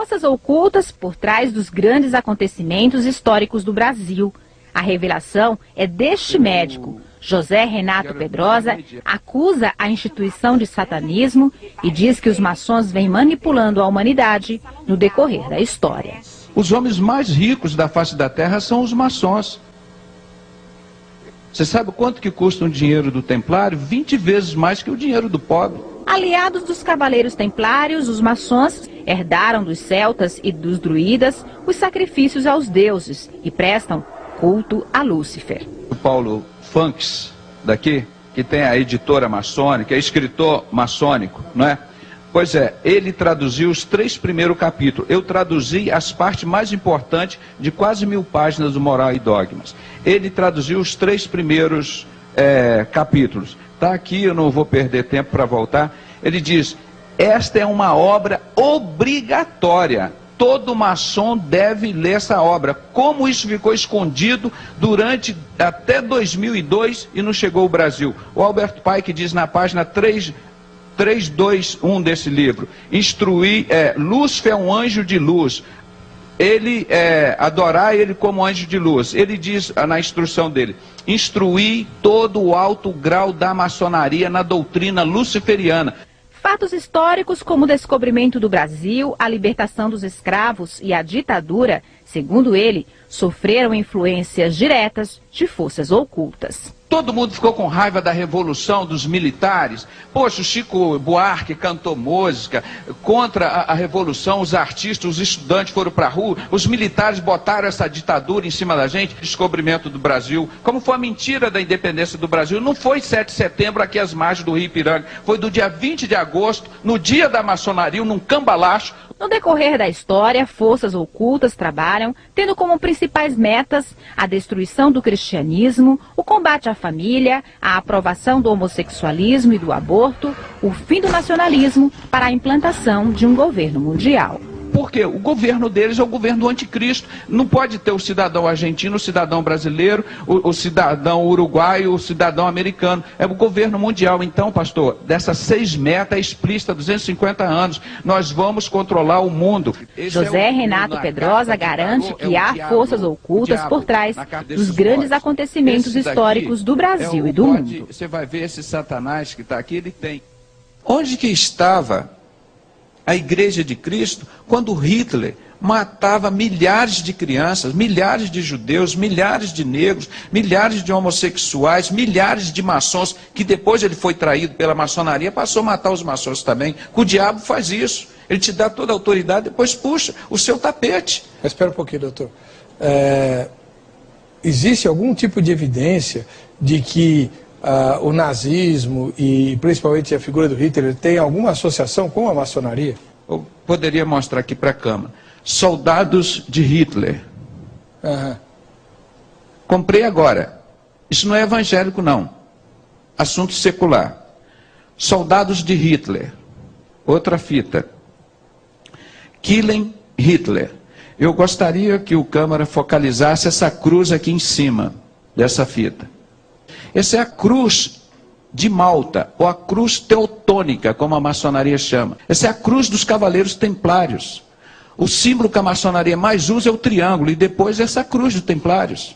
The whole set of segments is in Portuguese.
Forças ocultas por trás dos grandes acontecimentos históricos do Brasil. A revelação é deste médico. José Renato Pedrosa acusa a instituição de satanismo e diz que os maçons vêm manipulando a humanidade no decorrer da história. Os homens mais ricos da face da terra são os maçons. Você sabe quanto que custa um dinheiro do templário? 20 vezes mais que o dinheiro do pobre. Aliados dos cavaleiros templários, os maçons herdaram dos celtas e dos druidas os sacrifícios aos deuses e prestam culto a Lúcifer. O Paulo Funks, daqui, que tem a editora maçônica, é escritor maçônico, não é? Pois é, ele traduziu os 3 primeiros capítulos. Eu traduzi as partes mais importantes de quase 1000 páginas do Moral e Dogmas. Ele traduziu os 3 primeiros capítulos. Está aqui, eu não vou perder tempo para voltar. Ele diz, esta é uma obra obrigatória. Todo maçom deve ler essa obra. Como isso ficou escondido durante até 2002 e não chegou ao Brasil? O Albert Pike diz na página 321 desse livro, Lúcifer é um anjo de luz, adorar ele como anjo de luz. Ele diz na instrução dele, instruir todo o alto grau da maçonaria na doutrina luciferiana. Fatos históricos como o descobrimento do Brasil, a libertação dos escravos e a ditadura, segundo ele, sofreram influências diretas de forças ocultas. Todo mundo ficou com raiva da revolução dos militares. Poxa, o Chico Buarque cantou música contra a revolução, os artistas, os estudantes foram para a rua, os militares botaram essa ditadura em cima da gente. Descobrimento do Brasil, como foi a mentira da independência do Brasil. Não foi 7 de setembro aqui às margens do Rio Ipiranga, foi do dia 20 de agosto, no dia da maçonaria, num cambalacho. No decorrer da história, forças ocultas trabalham tendo como principais metas a destruição do cristianismo, o combate à família, a aprovação do homossexualismo e do aborto, o fim do nacionalismo para a implantação de um governo mundial. Porque o governo deles é o governo do anticristo. Não pode ter o cidadão argentino, o cidadão brasileiro, o cidadão uruguaio, o cidadão americano. É o governo mundial. Então, pastor, dessas 6 metas explícitas, 250 anos, nós vamos controlar o mundo. José Renato Pedrosa garante que há forças ocultas por trás dos grandes acontecimentos históricos do Brasil e do mundo. Você vai ver esse Satanás que está aqui, ele tem. Onde que estava a Igreja de Cristo quando Hitler matava milhares de crianças, milhares de judeus, milhares de negros, milhares de homossexuais, milhares de maçons, que depois ele foi traído pela maçonaria, passou a matar os maçons também. O diabo faz isso. Ele te dá toda a autoridade, depois puxa o seu tapete. Mas espera um pouquinho, doutor. Existe algum tipo de evidência de que o nazismo e principalmente a figura do Hitler tem alguma associação com a maçonaria? Eu poderia mostrar aqui para a Câmara. Soldados de Hitler. Comprei agora. Isso não é evangélico, não. Assunto secular. Soldados de Hitler. Outra fita. Killing Hitler. Eu gostaria que o Câmara focalizasse essa cruz aqui em cima dessa fita. Essa é a cruz de Malta, ou a cruz teutônica, como a maçonaria chama. Essa é a cruz dos cavaleiros templários. O símbolo que a maçonaria mais usa é o triângulo, e depois essa cruz dos templários.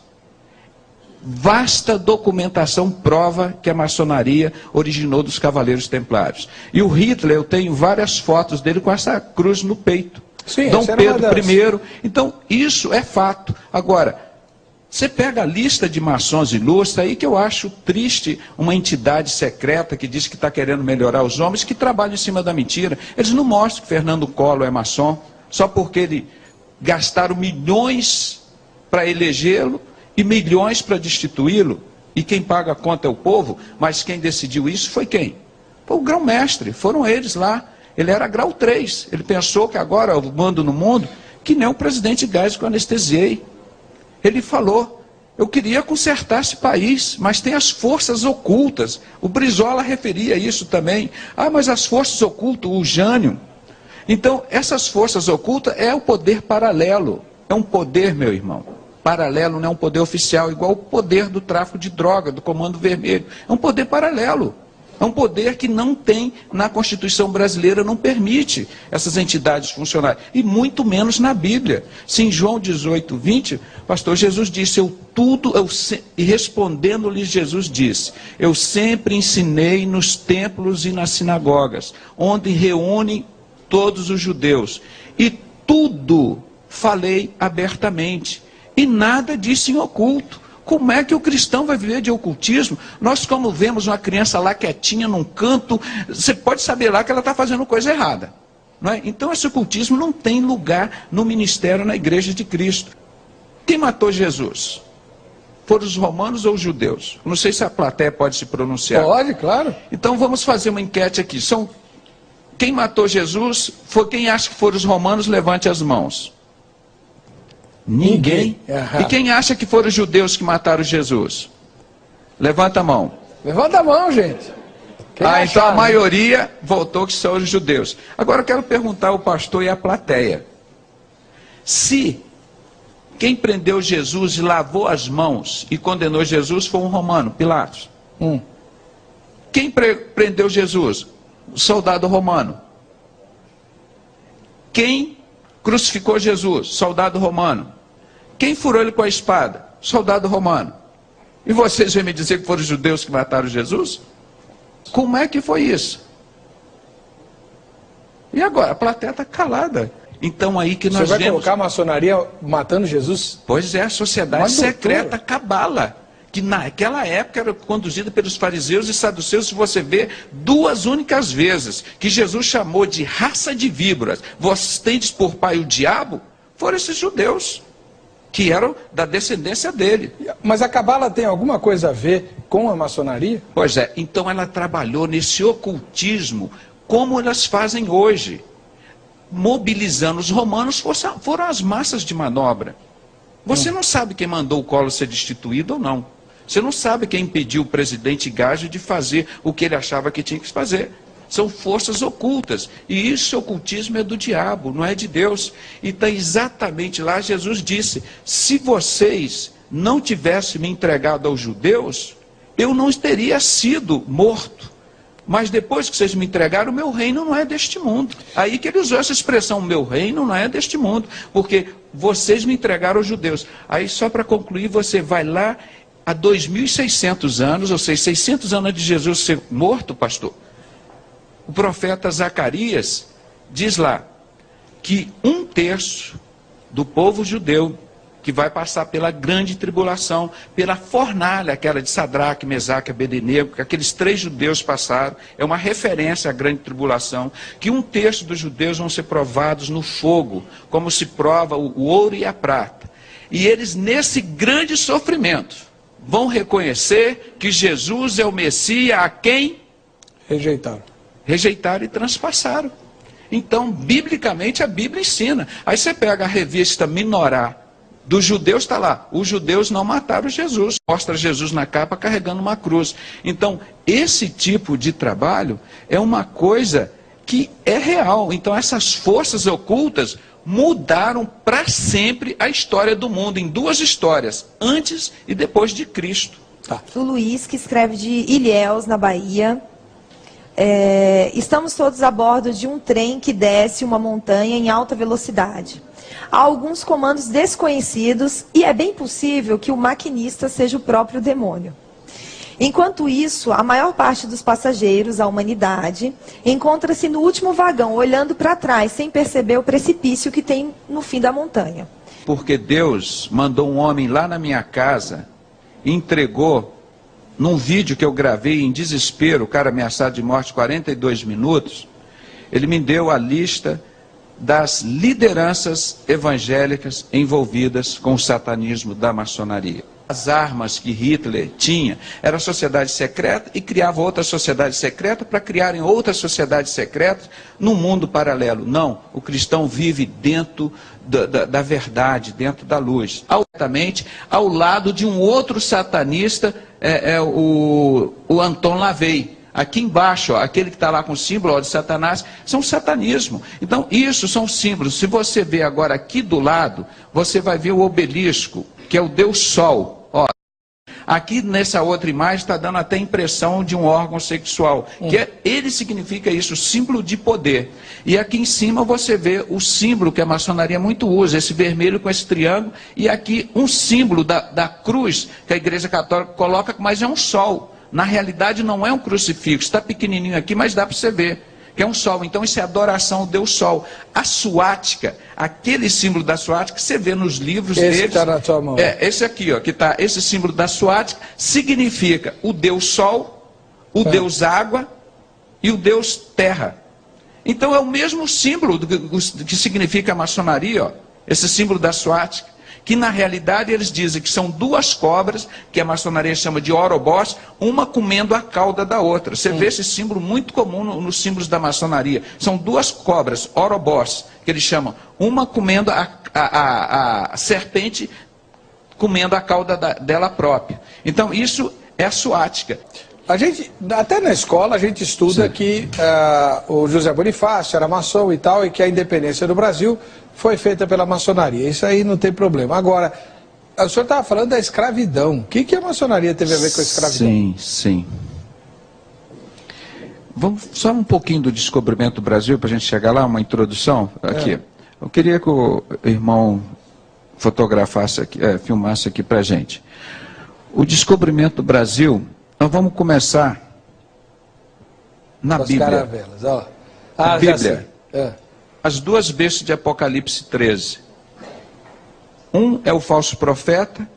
Vasta documentação prova que a maçonaria originou dos cavaleiros templários. E o Hitler, eu tenho várias fotos dele com essa cruz no peito. Sim, Dom Pedro I. Então, isso é fato. Agora, você pega a lista de maçons ilustres, aí que eu acho triste uma entidade secreta que diz que está querendo melhorar os homens, que trabalha em cima da mentira. Eles não mostram que Fernando Collor é maçom, só porque ele gastaram milhões para elegê-lo e milhões para destituí-lo. E quem paga a conta é o povo, mas quem decidiu isso foi quem? Foi o grão-mestre, foram eles lá. Ele era grau 3, ele pensou que agora eu mando no mundo, que nem o presidente Geisel que eu anestesiei. Ele falou, eu queria consertar esse país, mas tem as forças ocultas. O Brizola referia isso também. Ah, mas as forças ocultas, o Jânio. Então, essas forças ocultas é o poder paralelo. É um poder, meu irmão, paralelo, não é um poder oficial, igual o poder do tráfico de droga, do Comando Vermelho. É um poder paralelo. É um poder que não tem na Constituição brasileira, não permite essas entidades funcionarem. E muito menos na Bíblia. Se em João 18, 20, pastor Jesus disse, e respondendo-lhes Jesus disse, eu sempre ensinei nos templos e nas sinagogas, onde reúnem todos os judeus, e tudo falei abertamente, e nada disse em oculto. Como é que o cristão vai viver de ocultismo? Nós, como vemos uma criança lá quietinha num canto, você pode saber lá que ela está fazendo coisa errada. Não é? Então esse ocultismo não tem lugar no ministério, na igreja de Cristo. Quem matou Jesus? Foram os romanos ou os judeus? Não sei se a plateia pode se pronunciar. Pode, claro. Então vamos fazer uma enquete aqui. Quem matou Jesus? Quem acha que foram os romanos? Levante as mãos. Ninguém. E quem acha que foram os judeus que mataram Jesus? Levanta a mão. Levanta a mão, gente. Então a maioria voltou que são os judeus. Agora eu quero perguntar ao pastor e à plateia. Se quem prendeu Jesus e lavou as mãos e condenou Jesus foi um romano, Pilatos. Quem prendeu Jesus? O soldado romano. Quem crucificou Jesus? Soldado romano. Quem furou ele com a espada? Soldado romano. E vocês vêm me dizer que foram os judeus que mataram Jesus? Como é que foi isso? E agora? A plateia está calada. Então aí que nós vemos... Você vai colocar a maçonaria matando Jesus? Pois é, a sociedade secreta Cabala, que naquela época era conduzida pelos fariseus e saduceus. Se você vê, 2 únicas vezes que Jesus chamou de raça de víboras, vós tendes por pai o diabo, foram esses judeus, que eram da descendência dele. Mas a Cabala tem alguma coisa a ver com a maçonaria? Pois é, então ela trabalhou nesse ocultismo, como elas fazem hoje. Mobilizando os romanos, foram as massas de manobra. Você não sabe quem mandou o Collor ser destituído ou não. Você não sabe quem impediu o presidente Gágio de fazer o que ele achava que tinha que fazer. São forças ocultas. E isso, ocultismo, é do diabo, não é de Deus. E está exatamente lá, Jesus disse, se vocês não tivessem me entregado aos judeus, eu não teria sido morto. Mas depois que vocês me entregaram, o meu reino não é deste mundo. Aí que ele usou essa expressão, meu reino não é deste mundo. Porque vocês me entregaram aos judeus. Aí só para concluir, você vai lá, há 2.600 anos, ou seja, 600 anos de Jesus ser morto, pastor. O profeta Zacarias diz lá que 1/3 do povo judeu que vai passar pela grande tribulação, pela fornalha, aquela de Sadraque, Mesaque e Abednego, que aqueles 3 judeus passaram, é uma referência à grande tribulação, que 1/3 dos judeus vão ser provados no fogo, como se prova o ouro e a prata. E eles, nesse grande sofrimento, vão reconhecer que Jesus é o Messias a quem? Rejeitaram e transpassaram. Então, biblicamente, a Bíblia ensina. Aí você pega a revista Minorá dos judeus, está lá, os judeus não mataram Jesus. Mostra Jesus na capa carregando uma cruz. Então, esse tipo de trabalho é uma coisa que é real. Então, essas forças ocultas mudaram para sempre a história do mundo, em 2 histórias, antes e depois de Cristo. O Luiz, que escreve de Ilhéus, na Bahia. Estamos todos a bordo de um trem que desce uma montanha em alta velocidade. Há alguns comandos desconhecidos e é bem possível que o maquinista seja o próprio demônio. Enquanto isso, a maior parte dos passageiros, a humanidade, encontra-se no último vagão, olhando para trás, sem perceber o precipício que tem no fim da montanha. Porque Deus mandou um homem lá na minha casa e entregou, num vídeo que eu gravei em desespero, o cara ameaçado de morte, 42 minutos, ele me deu a lista das lideranças evangélicas envolvidas com o satanismo da maçonaria. As armas que Hitler tinha era a sociedade secreta e criava outra sociedade secreta para criarem outras sociedades secretas num mundo paralelo. Não, o cristão vive dentro da verdade, dentro da luz. Altamente ao lado de um outro satanista, o Anton LaVey. Aqui embaixo, ó, aquele que está lá com o símbolo de Satanás, são satanismo. Então, isso são símbolos. Se você ver agora aqui do lado, você vai ver o obelisco, que é o Deus Sol. Ó, Aqui nessa outra imagem está dando até a impressão de um órgão sexual, ele significa isso, símbolo de poder. E aqui em cima você vê o símbolo que a maçonaria muito usa, esse vermelho com esse triângulo, e aqui um símbolo da cruz que a Igreja Católica coloca, mas é um sol. Na realidade não é um crucifixo, está pequenininho aqui, mas dá para você ver que é um sol. Então isso é adoração ao Deus Sol. A suática, aquele símbolo da suática, você vê nos livros deles. Esse está na sua mão. Esse aqui, ó, que está, esse símbolo da suática, significa o Deus Sol, o Deus Água e o Deus Terra. Então é o mesmo símbolo que significa a maçonaria, ó, esse símbolo da suática, que na realidade eles dizem que são duas cobras, que a maçonaria chama de orobós, uma comendo a cauda da outra. Você vê esse símbolo muito comum nos símbolos da maçonaria. São duas cobras, orobós, que eles chamam. Uma comendo a serpente, comendo a cauda dela própria. Então isso é a suática. A gente, até na escola, a gente estuda que o José Bonifácio era maçom e tal, e que a independência do Brasil foi feita pela maçonaria. Isso aí não tem problema. Agora, o senhor estava falando da escravidão. O que a maçonaria teve a ver com a escravidão? Sim, sim. Vamos só um pouquinho do descobrimento do Brasil, para a gente chegar lá, uma introdução aqui. Eu queria que o irmão fotografasse aqui, filmasse aqui para a gente. O descobrimento do Brasil... Nós vamos começar na Bíblia. Caravelas, ó. A Bíblia. As duas bestas de Apocalipse 13. Um é o falso profeta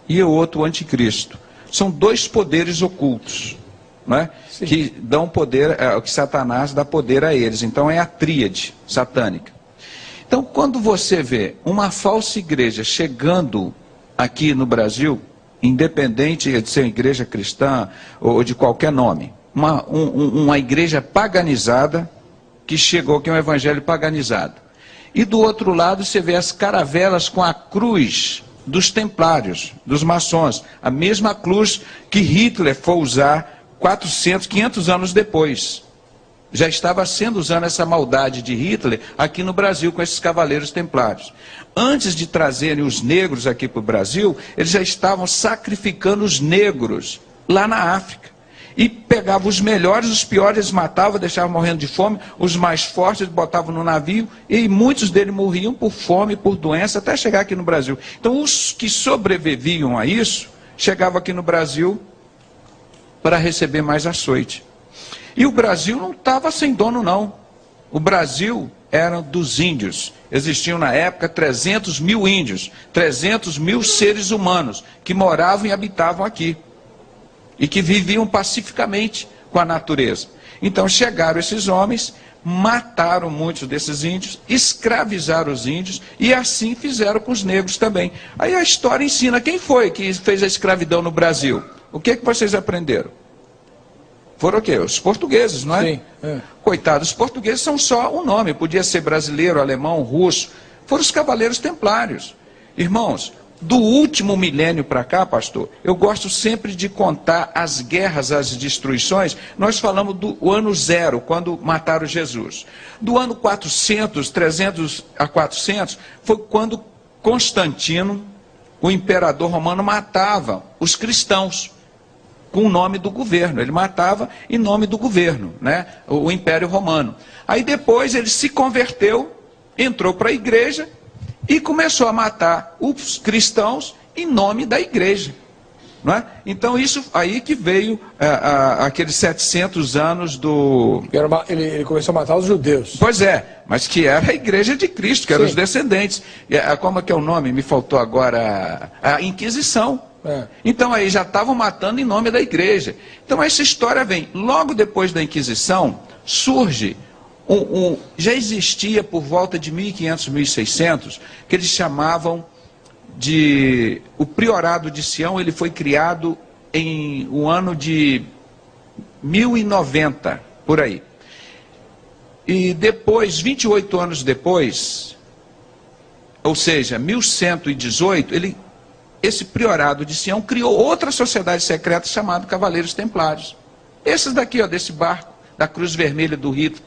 e o outro o anticristo. São dois poderes ocultos, né? Que dão poder, que Satanás dá poder a eles. Então é a tríade satânica. Então quando você vê uma falsa igreja chegando aqui no Brasil, independente de ser uma igreja cristã ou de qualquer nome, uma igreja paganizada que chegou, que é um evangelho paganizado. E do outro lado você vê as caravelas com a cruz dos templários, dos maçons, a mesma cruz que Hitler foi usar 500 anos depois. Já estava sendo usando essa maldade de Hitler aqui no Brasil com esses cavaleiros templários. Antes de trazerem os negros aqui para o Brasil, eles já estavam sacrificando os negros lá na África. E pegavam os melhores, os piores, eles matavam, deixavam morrendo de fome, os mais fortes eles botavam no navio, e muitos deles morriam por fome, por doença, até chegar aqui no Brasil. Então os que sobreviviam a isso, chegavam aqui no Brasil para receber mais açoite. E o Brasil não estava sem dono, não. O Brasil era dos índios. Existiam na época 300 mil índios, 300 mil seres humanos que moravam e habitavam aqui. E que viviam pacificamente com a natureza. Então chegaram esses homens, mataram muitos desses índios, escravizaram os índios e assim fizeram com os negros também. Aí a história ensina quem foi que fez a escravidão no Brasil. O que vocês aprenderam? Foram o quê? Os portugueses, não é? Sim. Coitados, os portugueses são só um nome, podia ser brasileiro, alemão, russo. Foram os cavaleiros templários. Irmãos, do último milênio para cá, pastor, eu gosto sempre de contar as guerras, as destruições. Nós falamos do ano 0, quando mataram Jesus. Do ano 400, 300 a 400, foi quando Constantino, o imperador romano, matava os cristãos. Com o nome do governo, ele matava em nome do governo, né? O Império Romano. Aí depois ele se converteu, entrou para a igreja e começou a matar os cristãos em nome da igreja. Não é? Então isso aí que veio aqueles 700 anos do... Ele começou a matar os judeus. Pois é, mas que era a igreja de Cristo, que eram os descendentes. Como é que é o nome? Me faltou agora a Inquisição. Então aí já estavam matando em nome da igreja. Então essa história vem, logo depois da Inquisição, surge, já existia por volta de 1500, 1600, que eles chamavam de... O Priorado de Sião, ele foi criado em o ano de 1090, por aí. E depois, 28 anos depois, ou seja, 1118, esse Priorado de Sião criou outra sociedade secreta chamada Cavaleiros Templários. Esses daqui, ó, desse barco, da Cruz Vermelha do Hitler.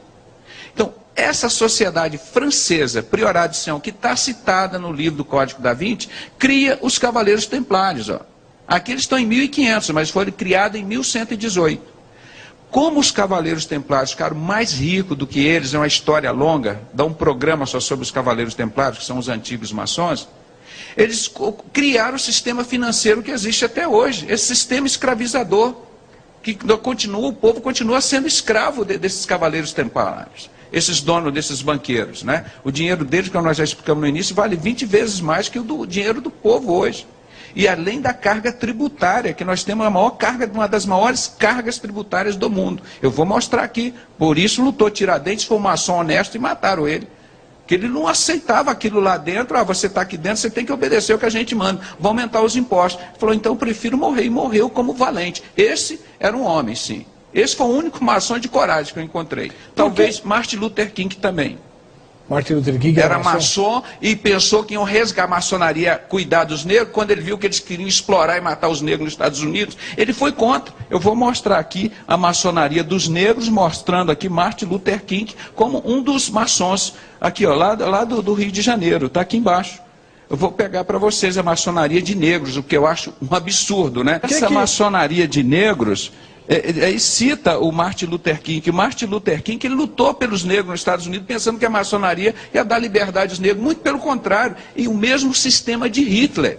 Então, essa sociedade francesa, Priorado de Sião, que está citada no livro do Código da Vinci, cria os Cavaleiros Templários. Ó. Aqui eles estão em 1500, mas foram criados em 1118. Como os Cavaleiros Templários ficaram mais ricos do que eles, é uma história longa, dá um programa só sobre os Cavaleiros Templários, que são os antigos maçons, eles criaram o sistema financeiro que existe até hoje, esse sistema escravizador, que continua, o povo continua sendo escravo desses Cavaleiros Templários, esses donos desses banqueiros, né? O dinheiro deles, como nós já explicamos no início, vale 20 vezes mais que o dinheiro do povo hoje. E além da carga tributária, que nós temos a maior carga, uma das maiores cargas tributárias do mundo. Eu vou mostrar aqui. Por isso lutou Tiradentes, foi um maçom honesto e mataram ele. Que ele não aceitava aquilo lá dentro. Ah, você está aqui dentro, você tem que obedecer o que a gente manda. Vão aumentar os impostos. Ele falou, então eu prefiro morrer. E morreu como valente. Esse era um homem, sim. Esse foi o único maçom de coragem que eu encontrei. Talvez Martin Luther King também. Martin Luther King era maçom e pensou que iam resgatar a maçonaria, cuidar dos negros. Quando ele viu que eles queriam explorar e matar os negros nos Estados Unidos, ele foi contra. Eu vou mostrar aqui a maçonaria dos negros, mostrando aqui Martin Luther King como um dos maçons, aqui ó, lá do Rio de Janeiro, está aqui embaixo. Eu vou pegar para vocês a maçonaria de negros, o que eu acho um absurdo, né? Essa maçonaria de negros... Aí cita o Martin Luther King, que o Martin Luther King ele lutou pelos negros nos Estados Unidos, pensando que a maçonaria ia dar liberdade aos negros, muito pelo contrário, e o mesmo sistema de Hitler.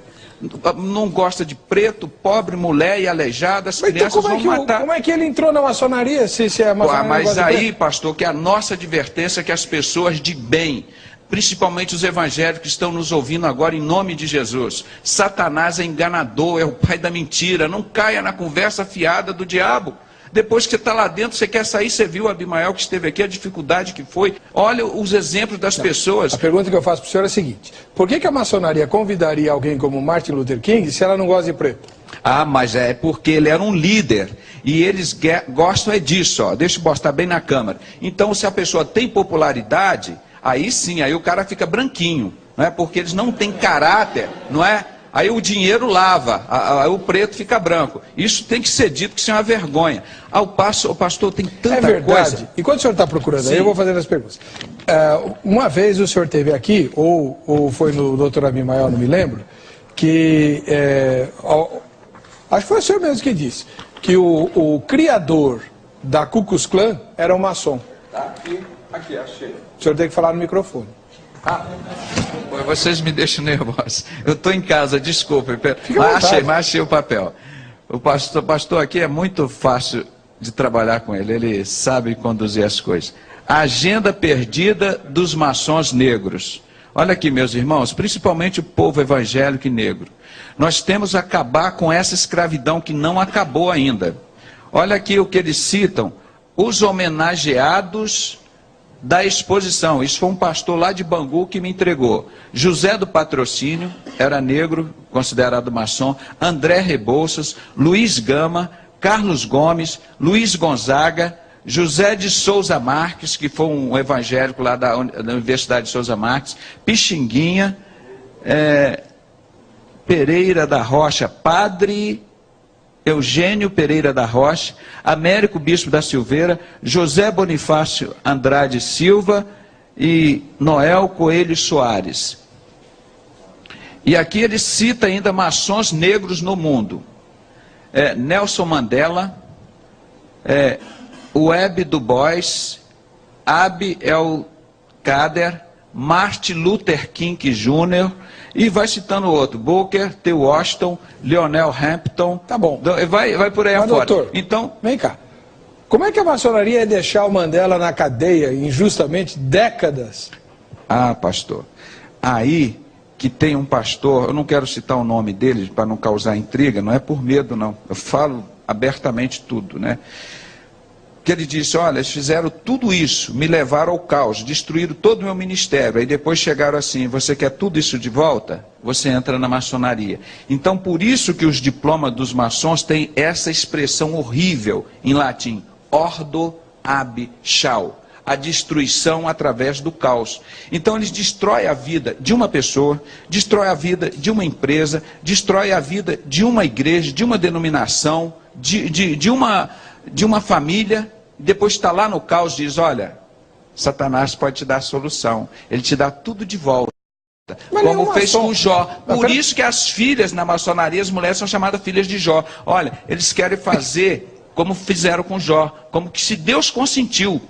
Não gosta de preto, pobre, mulher e aleijada, as crianças vão matar. Como é que ele entrou na maçonaria, se a maçonaria mas aí, pastor, que a nossa advertência é que as pessoas de bem, principalmente os evangélicos que estão nos ouvindo agora em nome de Jesus. Satanás é enganador, é o pai da mentira. Não caia na conversa fiada do diabo. Depois que você está lá dentro, você quer sair, você viu o Abimael que esteve aqui, a dificuldade que foi. Olha os exemplos das pessoas. A pergunta que eu faço para o senhor é a seguinte: por que a maçonaria convidaria alguém como Martin Luther King se ela não gosta de preto? Ah, mas é porque ele era um líder. E eles gostam é disso, ó. Deixa eu mostrar bem na câmera. Então, se a pessoa tem popularidade... Aí sim, aí o cara fica branquinho, não é? Porque eles não têm caráter, não é? Aí o dinheiro lava, aí o preto fica branco. Isso tem que ser dito, que isso é uma vergonha. O pastor tem tanta coisa. E quando o senhor está procurando, aí eu vou fazer as perguntas. Uma vez o senhor esteve aqui, ou foi no Dr. Abimael, não me lembro, que, acho que foi o senhor mesmo que disse, que o criador da Ku Klux Klan era um maçom. Tá, aqui, achei. O senhor tem que falar no microfone. Vocês me deixam nervosos. Eu estou em casa, desculpe. Mas achei o papel. O pastor aqui é muito fácil de trabalhar com ele. Ele sabe conduzir as coisas. A agenda perdida dos maçons negros. Olha aqui, meus irmãos, principalmente o povo evangélico e negro. Nós temos que acabar com essa escravidão que não acabou ainda. Olha aqui o que eles citam. Os homenageados da exposição. Isso foi um pastor lá de Bangu que me entregou. José do Patrocínio, era negro, considerado maçom. André Rebouças, Luiz Gama, Carlos Gomes, Luiz Gonzaga, José de Souza Marques, que foi um evangélico lá da Universidade de Souza Marques, Pixinguinha, Pereira da Rocha, Padre Eugênio Pereira da Rocha, Américo Bispo da Silveira, José Bonifácio Andrade Silva e Noel Coelho Soares. E aqui ele cita ainda maçons negros no mundo. Nelson Mandela, Webb Du Bois, Abi El Kader, Martin Luther King Jr., e vai citando outro, Booker T. Washington, Lionel Hampton. Tá bom. Vai por aí afora. Doutor, então, vem cá. Como é que a maçonaria ia deixar o Mandela na cadeia injustamente décadas? Ah, pastor, aí que tem um pastor, eu não quero citar o nome dele para não causar intriga, não é por medo não, eu falo abertamente tudo, né? Que ele disse, olha, eles fizeram tudo isso, me levaram ao caos, destruíram todo o meu ministério, aí depois chegaram assim, você quer tudo isso de volta? Você entra na maçonaria. Então, por isso que os diplomas dos maçons têm essa expressão horrível em latim, ordo ab chao, a destruição através do caos. Então, eles destroem a vida de uma pessoa, destroem a vida de uma empresa, destroem a vida de uma igreja, de uma denominação, de uma família. Depois está lá no caos e diz, olha, Satanás pode te dar a solução. Ele te dá tudo de volta. como fez com Jó. Por isso que as filhas na maçonaria, as mulheres são chamadas filhas de Jó. Olha, eles querem fazer como fizeram com Jó, como que se Deus consentiu.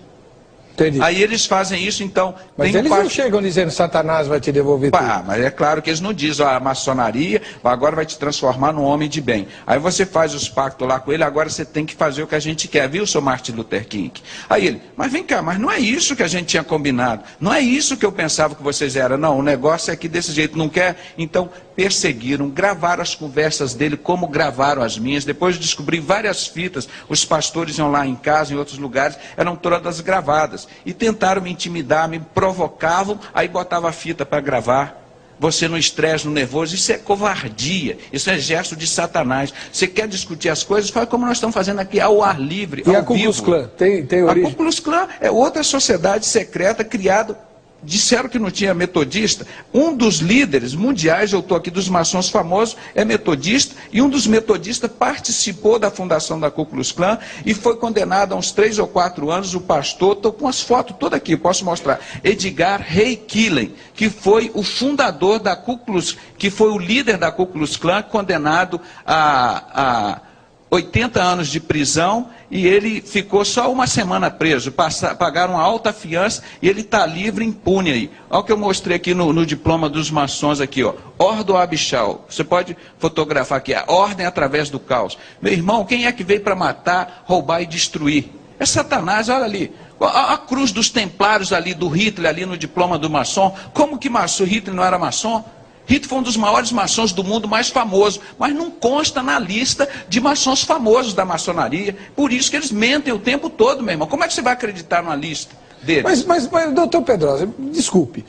Entendi. Aí eles fazem isso, então... Mas eles não chegam dizendo Satanás vai te devolver tudo. Mas é claro que eles não dizem, a maçonaria agora vai te transformar num homem de bem. Aí você faz os pactos lá com ele, agora você tem que fazer o que a gente quer, viu, seu Martin Luther King? Aí ele, mas vem cá, mas não é isso que a gente tinha combinado, não é isso que eu pensava que vocês eram, não, o negócio é que desse jeito não quer, então perseguiram, gravaram as conversas dele como gravaram as minhas, depois de descobrir várias fitas, os pastores iam lá em casa, em outros lugares, eram todas gravadas, e tentaram me intimidar, me provocavam, aí botava a fita para gravar. Você no estresse, no nervoso, isso é covardia, isso é gesto de Satanás. Você quer discutir as coisas, faz como nós estamos fazendo aqui, ao ar livre, ao vivo. E a Ku Klux Klan tem origem? A Ku Klux Klan é outra sociedade secreta criada. Disseram que não tinha metodista. Um dos líderes mundiais, eu estou aqui, dos maçons famosos, é metodista, e um dos metodistas participou da fundação da Ku Klux Klan e foi condenado a uns 3 ou 4 anos, o pastor, estou com as fotos todas aqui, posso mostrar, Edgar Ray Killen, que foi o fundador da Ku Klux, que foi o líder da Ku Klux Klan, condenado a 80 anos de prisão, e ele ficou só uma semana preso, pagaram uma alta fiança, e ele está livre, impune aí. Olha o que eu mostrei aqui no diploma dos maçons aqui, ó. Ordo Abishal, você pode fotografar aqui, a ordem através do caos. Meu irmão, quem é que veio para matar, roubar e destruir? É Satanás, olha ali. A cruz dos templários ali, do Hitler, ali no diploma do maçom. Como que Hitler não era maçom? Hitler foi um dos maiores maçons do mundo, mais famoso, mas não consta na lista de maçons famosos da maçonaria. Por isso que eles mentem o tempo todo, meu irmão. Como é que você vai acreditar numa lista deles? Mas doutor Pedrosa, desculpe.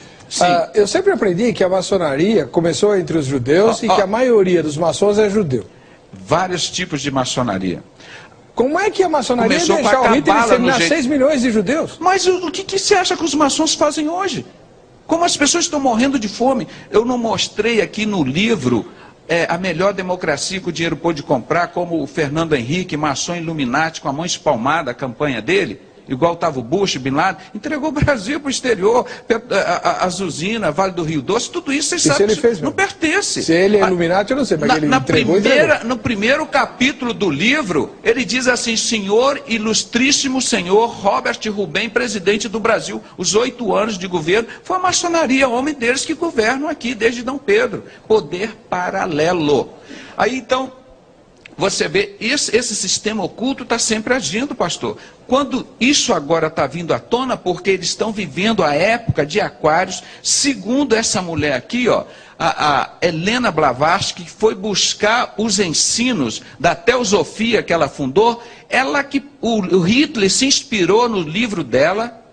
Eu sempre aprendi que a maçonaria começou entre os judeus e que a maioria dos maçons é judeu. Vários tipos de maçonaria. Como é que a maçonaria deixou o Hitler exterminar 6 milhões de judeus? Mas o que você acha que os maçons fazem hoje? Como as pessoas estão morrendo de fome. Eu não mostrei aqui no livro A Melhor Democracia que o Dinheiro Pôde Comprar, como o Fernando Henrique, maçom Illuminati, com a mão espalmada, a campanha dele, igual estava o Bush, Bin Laden, entregou o Brasil para o exterior, as usinas, Vale do Rio Doce, tudo isso vocês sabem que não pertence. Se ele é Illuminati, eu não sei, mas ele entregou. No primeiro capítulo do livro, ele diz assim, senhor, ilustríssimo senhor Robert Rubem, presidente do Brasil, os 8 anos de governo, foi a maçonaria, homem deles que governam aqui desde Dom Pedro, poder paralelo. Aí então, você vê, esse sistema oculto está sempre agindo, pastor. Quando isso agora está vindo à tona, porque eles estão vivendo a época de Aquários, segundo essa mulher aqui, ó, a Helena Blavatsky, que foi buscar os ensinos da teosofia que ela fundou, o Hitler se inspirou no livro dela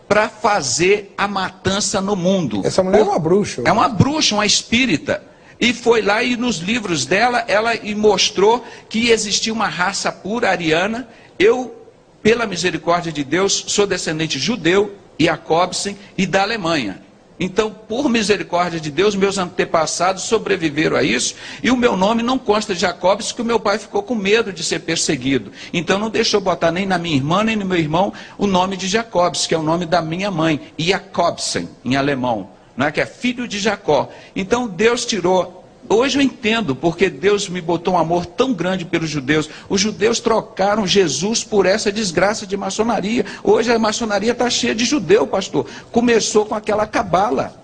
para fazer a matança no mundo. Essa mulher é uma bruxa. É uma bruxa, uma espírita. E foi lá e nos livros dela, ela mostrou que existia uma raça pura ariana. Eu, pela misericórdia de Deus, sou descendente judeu, Jacobsen e da Alemanha. Então, por misericórdia de Deus, meus antepassados sobreviveram a isso. E o meu nome não consta de Jacobsen, porque o meu pai ficou com medo de ser perseguido. Então não deixou botar nem na minha irmã, nem no meu irmão, o nome de Jacobsen, que é o nome da minha mãe, Jacobsen, em alemão. Não é, que é filho de Jacó. Então Deus tirou. Hoje eu entendo porque Deus me botou um amor tão grande pelos judeus. Os judeus trocaram Jesus por essa desgraça de maçonaria. Hoje a maçonaria está cheia de judeu, pastor. Começou com aquela cabala.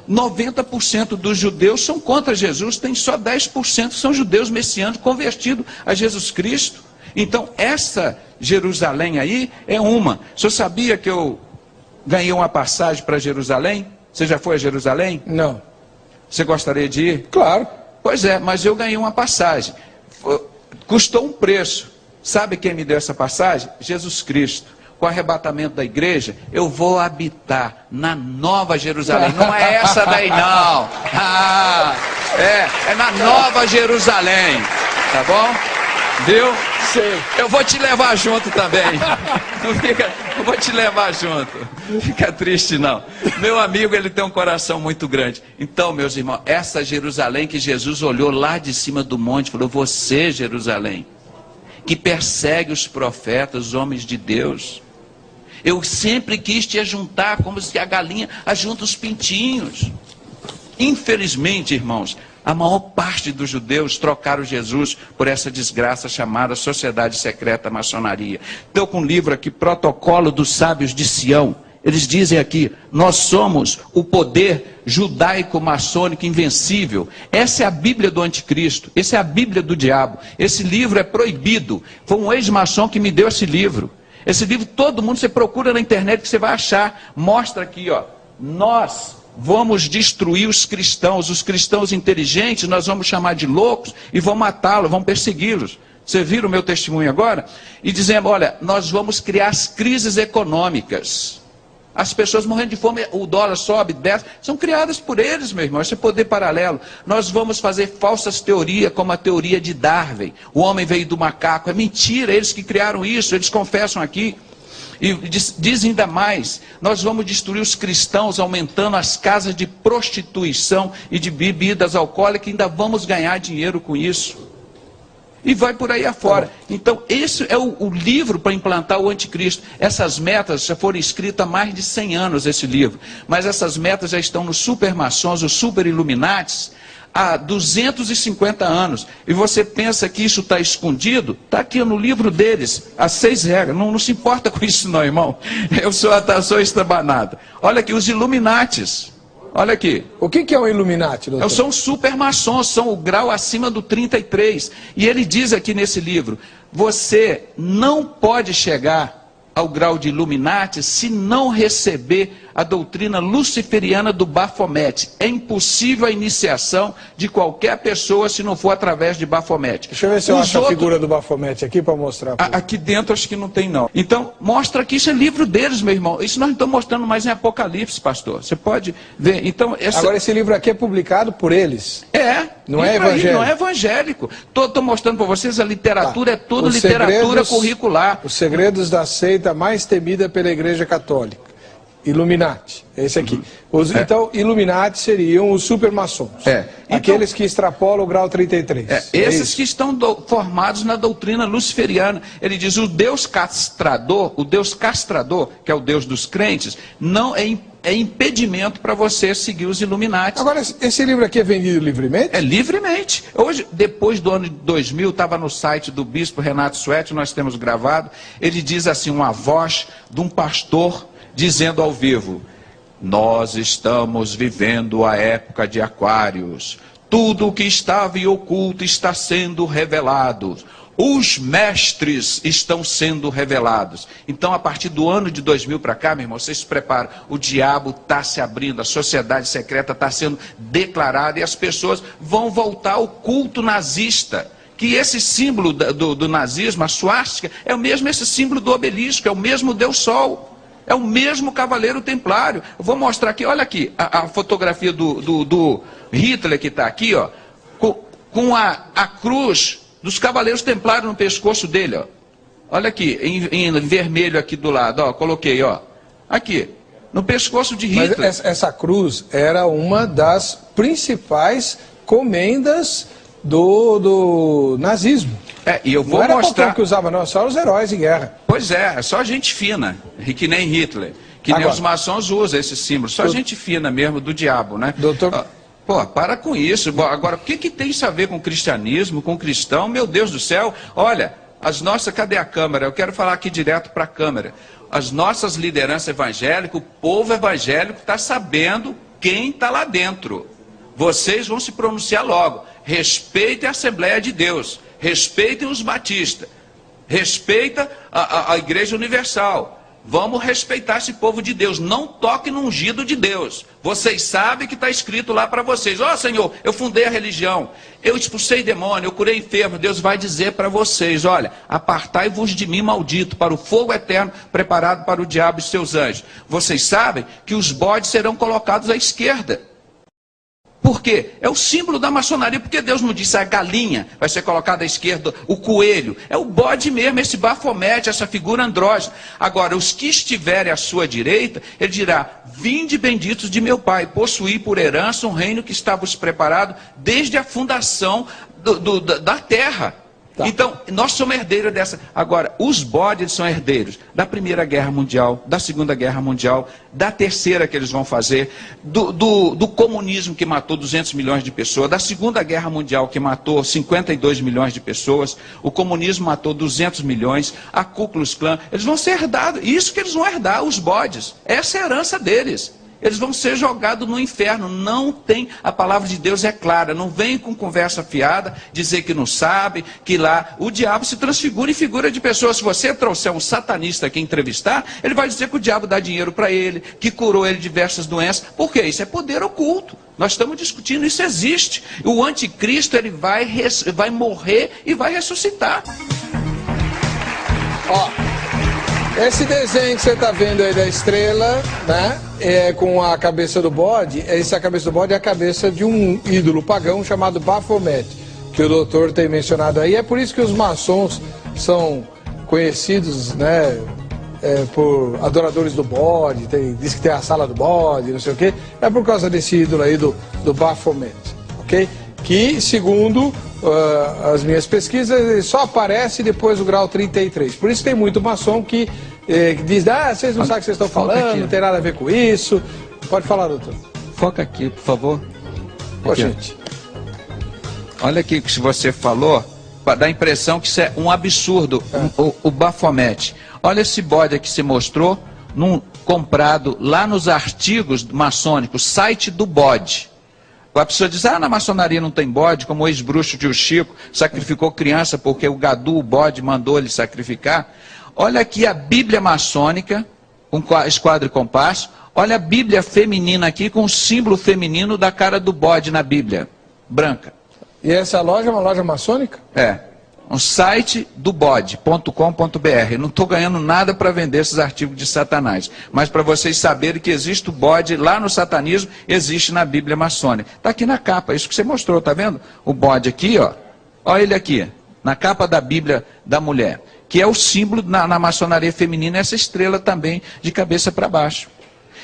90% dos judeus são contra Jesus, tem só 10% que são judeus messiânicos convertidos a Jesus Cristo. Então essa Jerusalém aí é uma. O senhor sabia que eu ganhei uma passagem para Jerusalém? Você já foi a Jerusalém? Não. Você gostaria de ir? Claro. Pois é, mas eu ganhei uma passagem. Custou um preço. Sabe quem me deu essa passagem? Jesus Cristo. Com o arrebatamento da igreja, eu vou habitar na Nova Jerusalém. Não é essa daí não. É na Nova Jerusalém. Tá bom? Viu? Sei. Eu vou te levar junto também. Eu vou te levar junto. Não fica triste não. Meu amigo, ele tem um coração muito grande. Então, meus irmãos, essa Jerusalém que Jesus olhou lá de cima do monte e falou, você, Jerusalém, que persegue os profetas, os homens de Deus. Eu sempre quis te ajuntar como se a galinha ajunta os pintinhos. Infelizmente, irmãos, a maior parte dos judeus trocaram Jesus por essa desgraça chamada sociedade secreta maçonaria. Estou com um livro aqui, Protocolo dos Sábios de Sião. Eles dizem aqui, nós somos o poder judaico-maçônico invencível. Essa é a Bíblia do anticristo, essa é a Bíblia do diabo. Esse livro é proibido. Foi um ex-maçom que me deu esse livro. Esse livro, todo mundo, você procura na internet que você vai achar. Mostra aqui, ó, nós vamos destruir os cristãos inteligentes, nós vamos chamar de loucos e vamos matá-los, vamos persegui-los. Você viram o meu testemunho agora? E dizendo, olha, nós vamos criar as crises econômicas. As pessoas morrendo de fome, o dólar sobe, desce, são criadas por eles, meu irmão, esse é poder paralelo. Nós vamos fazer falsas teorias, como a teoria de Darwin. O homem veio do macaco, é mentira, eles que criaram isso, eles confessam aqui. E dizem ainda mais, nós vamos destruir os cristãos, aumentando as casas de prostituição e de bebidas alcoólicas, ainda vamos ganhar dinheiro com isso. E vai por aí afora. Então, esse é o livro para implantar o anticristo. Essas metas já foram escritas há mais de 100 anos, esse livro. Mas essas metas já estão nos supermaçons, os super iluminatis, há 250 anos. E você pensa que isso está escondido? Está aqui no livro deles, as 6 regras. Não se importa com isso não, irmão. Eu sou estabanado. Olha aqui, os iluminatis. Olha aqui. O que é um Illuminati, doutor? São supermaçons, são o grau acima do 33. E ele diz aqui nesse livro, você não pode chegar ao grau de Illuminati se não receber a doutrina luciferiana do Baphomet. É impossível a iniciação de qualquer pessoa se não for através de Baphomet. Deixa eu ver se eu acho a figura do Baphomet aqui para mostrar. Aqui dentro acho que não tem não. Então, mostra que isso é livro deles, meu irmão. Isso nós não estamos mostrando mais em Apocalipse, pastor. Você pode ver. Então, Agora esse livro aqui é publicado por eles. Não é evangélico. Não é evangélico. Estou mostrando para vocês, a literatura é tudo literatura curricular. Os segredos da seita mais temida pela Igreja Católica. Illuminati, é esse aqui. Então, Illuminati seriam os supermaçons. Aqueles que extrapolam o grau 33. Esses que estão formados na doutrina luciferiana. Ele diz, o Deus castrador, que é o Deus dos crentes, não é impedimento para você seguir os Illuminati. Agora, esse livro aqui é vendido livremente? É livremente. Hoje, depois do ano de 2000, estava no site do bispo Renato Suete, nós temos gravado, ele diz assim, uma voz de um pastor dizendo ao vivo, nós estamos vivendo a época de Aquários, tudo o que estava em oculto está sendo revelado, os mestres estão sendo revelados. Então, a partir do ano de 2000 para cá, meu irmão, vocês se preparam, o diabo está se abrindo, a sociedade secreta está sendo declarada e as pessoas vão voltar ao culto nazista. Que esse símbolo do nazismo, a suástica, é o mesmo esse símbolo do obelisco, é o mesmo Deus Sol. É o mesmo Cavaleiro Templário. Eu vou mostrar aqui, olha aqui, a fotografia do Hitler que está aqui, ó, com a cruz dos Cavaleiros Templários no pescoço dele, ó. Olha aqui, em vermelho aqui do lado, ó, coloquei, ó. Aqui, no pescoço de Hitler. Mas essa cruz era uma das principais comendas do nazismo. E eu vou não era mostrar qualquer que usava, não, só os heróis de guerra. Pois é só gente fina, que nem Hitler, que nem os maçons usam esse símbolo, só gente fina mesmo do diabo, né? Doutor... Pô, para com isso. Agora, o que tem isso a ver com cristianismo, com cristão? Meu Deus do céu, olha, cadê a câmera? Eu quero falar aqui direto para a câmera. As nossas lideranças evangélicas, o povo evangélico está sabendo quem está lá dentro. Vocês vão se pronunciar logo. Respeitem a Assembleia de Deus. Respeitem os batistas. Respeita a Igreja Universal. Vamos respeitar esse povo de Deus. Não toque no ungido de Deus. Vocês sabem que está escrito lá para vocês. Ó, Senhor, eu fundei a religião. Eu expulsei demônio, eu curei enfermo. Deus vai dizer para vocês, olha, apartai-vos de mim, maldito, para o fogo eterno preparado para o diabo e seus anjos. Vocês sabem que os bodes serão colocados à esquerda. Por quê? É o símbolo da maçonaria, porque Deus não disse a galinha vai ser colocada à esquerda, o coelho. É o bode mesmo, esse Baphomet, essa figura andrógena. Agora, os que estiverem à sua direita, ele dirá, vinde benditos de meu Pai, possuí por herança um reino que estava preparado desde a fundação da terra. Tá. Então, nós somos herdeiros dessa. Agora, os bodes são herdeiros da Primeira Guerra Mundial, da Segunda Guerra Mundial, da Terceira que eles vão fazer, do comunismo que matou 200 milhões de pessoas, da Segunda Guerra Mundial que matou 52 milhões de pessoas, o comunismo matou 200 milhões, a Ku Klux Klan, eles vão ser herdados. Isso que eles vão herdar, os bodes. Essa é a herança deles. Eles vão ser jogados no inferno. Não tem, a palavra de Deus é clara. Não vem com conversa fiada, dizer que não sabe, que lá o diabo se transfigura em figura de pessoas. Se você trouxer um satanista aqui entrevistar, ele vai dizer que o diabo dá dinheiro para ele, que curou ele de diversas doenças. Por quê? Isso é poder oculto. Nós estamos discutindo, isso existe. O anticristo, ele vai morrer e vai ressuscitar. Ó, esse desenho que você está vendo aí da estrela, né, com a cabeça do bode, essa cabeça do bode é a cabeça de um ídolo pagão chamado Baphomet, que o doutor tem mencionado aí. É por isso que os maçons são conhecidos, né, por adoradores do bode, diz que tem a sala do bode, não sei o quê. É por causa desse ídolo aí do Baphomet, ok? Que, segundo as minhas pesquisas, ele só aparece depois do grau 33. Por isso tem muito maçom que diz, vocês não sabem o que vocês estão falando, não tem nada a ver com isso. Pode falar, doutor. Foca aqui, por favor. Pô, gente. Olha aqui que você falou, dá a impressão que isso é um absurdo, o Baphomet. Olha esse bode aqui que se mostrou, comprado lá nos artigos maçônicos, site do bode. A pessoa diz, na maçonaria não tem bode, como o ex-bruxo tio Chico sacrificou criança porque o Gadu, o bode, mandou ele sacrificar. Olha aqui a Bíblia maçônica, com esquadro e compasso. Olha a Bíblia feminina aqui, com o símbolo feminino da cara do bode na Bíblia, branca. E essa loja é uma loja maçônica? É. Um site do bode.com.br. Não estou ganhando nada para vender esses artigos de Satanás. Mas para vocês saberem que existe o bode lá no satanismo, existe na Bíblia maçônica. Está aqui na capa, isso que você mostrou, tá vendo? O bode aqui, ó. Olha ele aqui, na capa da Bíblia da mulher. Que é o símbolo na maçonaria feminina, essa estrela também de cabeça para baixo.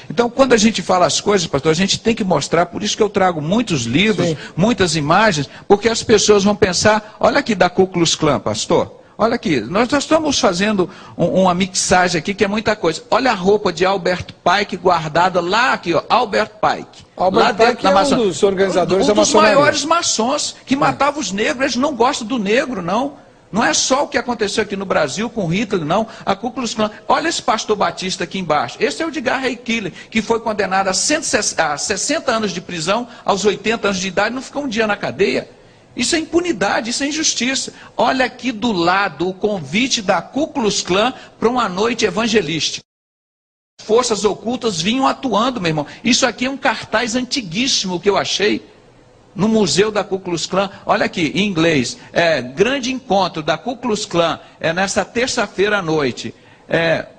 Então, quando a gente fala as coisas, pastor, a gente tem que mostrar, por isso que eu trago muitos livros, sim, muitas imagens, porque as pessoas vão pensar, olha aqui da Ku Klux Klan, pastor, olha aqui, nós estamos fazendo uma mixagem aqui que é muita coisa. Olha a roupa de Albert Pike guardada lá aqui, ó, Albert Pike. Albert lá Pike é um dos organizadores da maçonaria. Um dos maiores maçons, que matavam os negros, eles não gostam do negro, não. Não é só o que aconteceu aqui no Brasil com Hitler, não. A Ku Klux Klan. Olha esse pastor batista aqui embaixo. Esse é o Edgar Killer, que foi condenado a 60 anos de prisão, aos 80 anos de idade, não ficou um dia na cadeia. Isso é impunidade, isso é injustiça. Olha aqui do lado o convite da Ku Klux Klan para uma noite evangelística. Forças ocultas vinham atuando, meu irmão. Isso aqui é um cartaz antiguíssimo que eu achei no museu da Ku Klux Klan. Olha aqui, em inglês, grande encontro da Ku Klux Klan, nessa terça-feira à noite.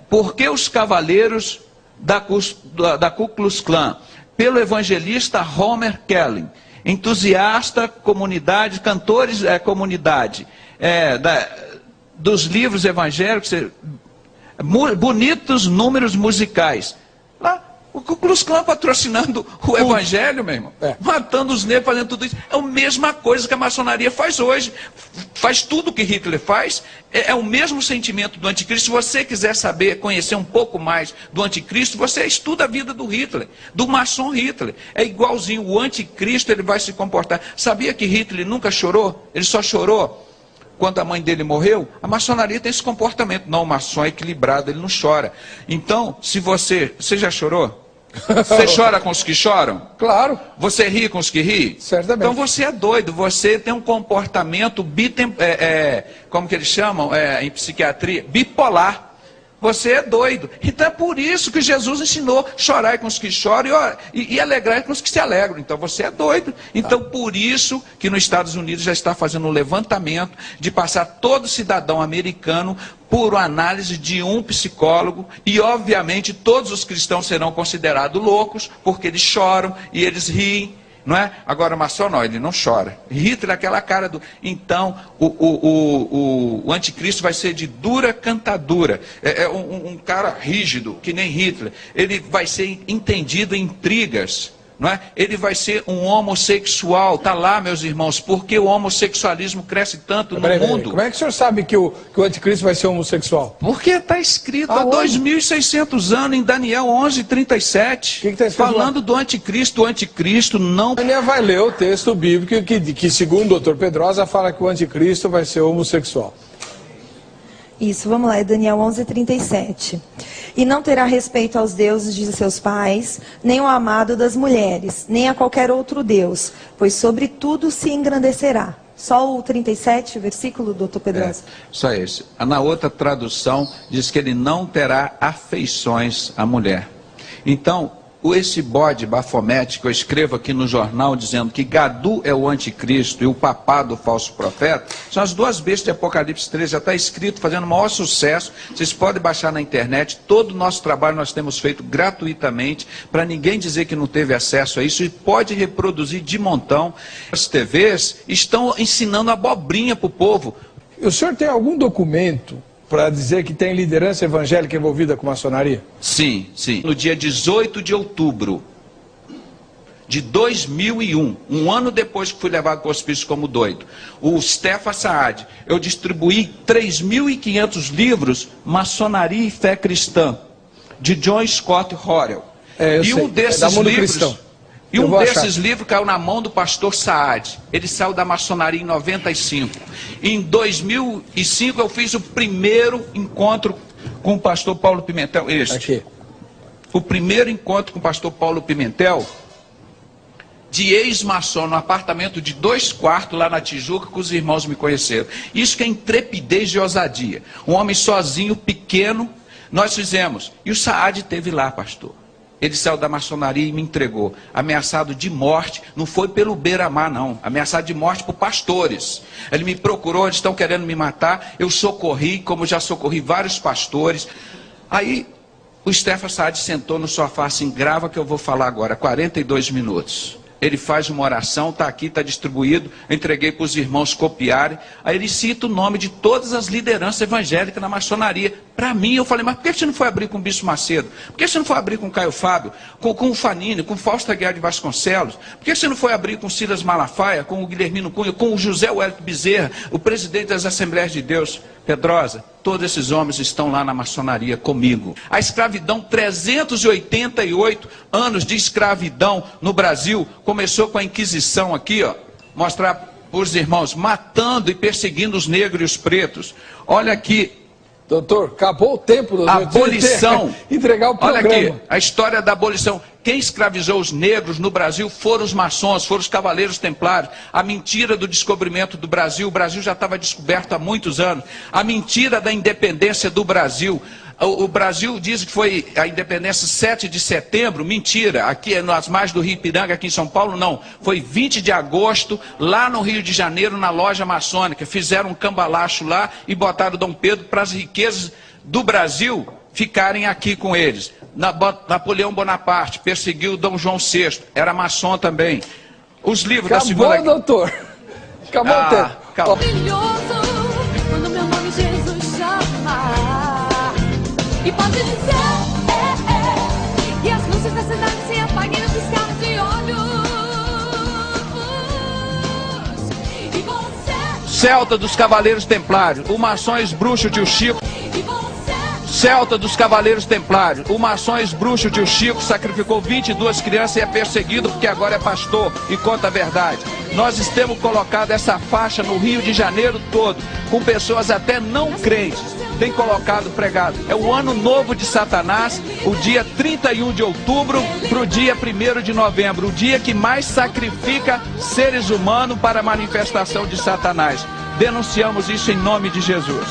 Por que os cavaleiros da Ku Klux Klan? Pelo evangelista Homer Kelly, entusiasta, comunidade, cantores, comunidade, dos livros evangélicos, bonitos números musicais. Lá, o Ku Klux Klan patrocinando o evangelho, meu irmão. Matando os negros, fazendo tudo isso. É a mesma coisa que a maçonaria faz hoje. Faz tudo o que Hitler faz. É o mesmo sentimento do anticristo. Se você quiser saber, conhecer um pouco mais do anticristo, você estuda a vida do Hitler, do maçom Hitler. É igualzinho. O anticristo, ele vai se comportar. Sabia que Hitler nunca chorou? Ele só chorou quando a mãe dele morreu. A maçonaria tem esse comportamento. Não, o maçom é equilibrado, ele não chora. Então, se você já chorou? Você chora com os que choram? Claro. Você ri com os que ri? Certamente. Então você é doido, você tem um comportamento como que eles chamam em psiquiatria? Bipolar. Você é doido. Então é por isso que Jesus ensinou: chorai com os que choram e alegrai com os que se alegram. Então você é doido. Então por isso que nos Estados Unidos já está fazendo um levantamento de passar todo cidadão americano por análise de um psicólogo, e obviamente todos os cristãos serão considerados loucos, porque eles choram e eles riem. Não é? Agora o maçom não, ele não chora. Hitler, aquela cara do... Então, o anticristo vai ser de dura cantadura. Um cara rígido, que nem Hitler. Ele vai ser entendido em intrigas. não é? Ele vai ser um homossexual. Está lá, meus irmãos, porque o homossexualismo cresce tanto no mundo. Como é que o senhor sabe que o anticristo vai ser homossexual? Porque está escrito há 2.600 anos em Daniel 11:37, que tá escrito falando do anticristo. O anticristo não... Daniel vai ler o texto bíblico que segundo o Dr. Pedrosa, fala que o anticristo vai ser homossexual. Isso, vamos lá, é Daniel 11:37. E não terá respeito aos deuses de seus pais, nem ao amado das mulheres, nem a qualquer outro deus, pois sobre tudo se engrandecerá. Só o 37, o versículo, doutor Pedrosa? Só esse. Na outra tradução, diz que ele não terá afeições à mulher. Então, esse bode Bafomete que eu escrevo aqui no jornal dizendo que Gadu é o anticristo e o papado o falso profeta, são as duas bestas de Apocalipse 13, já está escrito, fazendo o maior sucesso. Vocês podem baixar na internet. Todo o nosso trabalho nós temos feito gratuitamente, para ninguém dizer que não teve acesso a isso, e pode reproduzir de montão. As TVs estão ensinando abobrinha para o povo. O senhor tem algum documento para dizer que tem liderança evangélica envolvida com maçonaria? Sim, sim. No dia 18 de outubro de 2001, um ano depois que fui levado para o hospício como doido, o Stefan Saad, eu distribuí 3.500 livros, Maçonaria e Fé Cristã, de John Scott Horrell. E um desses livros... E um desses livros caiu na mão do pastor Saad. Ele saiu da maçonaria em 95. Em 2005 eu fiz o primeiro encontro com o pastor Paulo Pimentel. O primeiro encontro com o pastor Paulo Pimentel, de ex-maçom, no apartamento de 2 quartos lá na Tijuca, que os irmãos me conheceram. Isso que é intrepidez e ousadia. Um homem sozinho, pequeno, nós fizemos. E o Saad esteve lá, pastor. Ele saiu da maçonaria e me entregou, ameaçado de morte. Não foi pelo beira-mar, não, ameaçado de morte por pastores. Ele me procurou, eles estão querendo me matar. Eu socorri, como já socorri vários pastores. Aí o Stefan Saad sentou no sofá assim: grava que eu vou falar agora, 42 minutos. Ele faz uma oração, está aqui, está distribuído, eu entreguei para os irmãos copiarem. Aí ele cita o nome de todas as lideranças evangélicas na maçonaria. Para mim, eu falei: mas por que você não foi abrir com o Bispo Macedo? Por que você não foi abrir com o Caio Fábio? Com o Fanini, com o Fausto Aguiar de Vasconcelos? Por que você não foi abrir com o Silas Malafaia, com o Guilhermino Cunha, com o José Wellington Bezerra, o presidente das Assembleias de Deus? Pedrosa, todos esses homens estão lá na maçonaria comigo. A escravidão, 388 anos de escravidão no Brasil, começou com a Inquisição aqui, ó, mostrar para os irmãos, matando e perseguindo os negros e os pretos. Olha aqui. Doutor, acabou o tempo do abolição. Entregar o programa. Olha aqui, a história da abolição. Quem escravizou os negros no Brasil foram os maçons, foram os cavaleiros templários. A mentira do descobrimento do Brasil, o Brasil já estava descoberto há muitos anos. A mentira da independência do Brasil. O Brasil diz que foi a independência 7 de setembro, mentira. Aqui nas margens do Rio Ipiranga, aqui em São Paulo, não. Foi 20 de agosto, lá no Rio de Janeiro, na loja maçônica. Fizeram um cambalacho lá e botaram Dom Pedro para as riquezas do Brasil ficarem aqui com eles. Napoleão Bonaparte perseguiu Dom João VI, era maçom também. Os livros da segunda... Acabou, doutor. Acabou o tempo. Acabou. Quando meu nome Jesus chamar, e pode dizer, e as luzes da cidade se apaguem no piscar de olhos. E você... Celta dos Cavaleiros Templários, o maçons bruxo tio Chico. Celta dos Cavaleiros Templários, o maçons bruxo tio Chico sacrificou 22 crianças e é perseguido porque agora é pastor e conta a verdade. Nós temos colocado essa faixa no Rio de Janeiro todo, com pessoas até não crentes, tem colocado pregado. É o ano novo de Satanás, o dia 31 de outubro para o dia 1º de novembro, o dia que mais sacrifica seres humanos para a manifestação de Satanás. Denunciamos isso em nome de Jesus.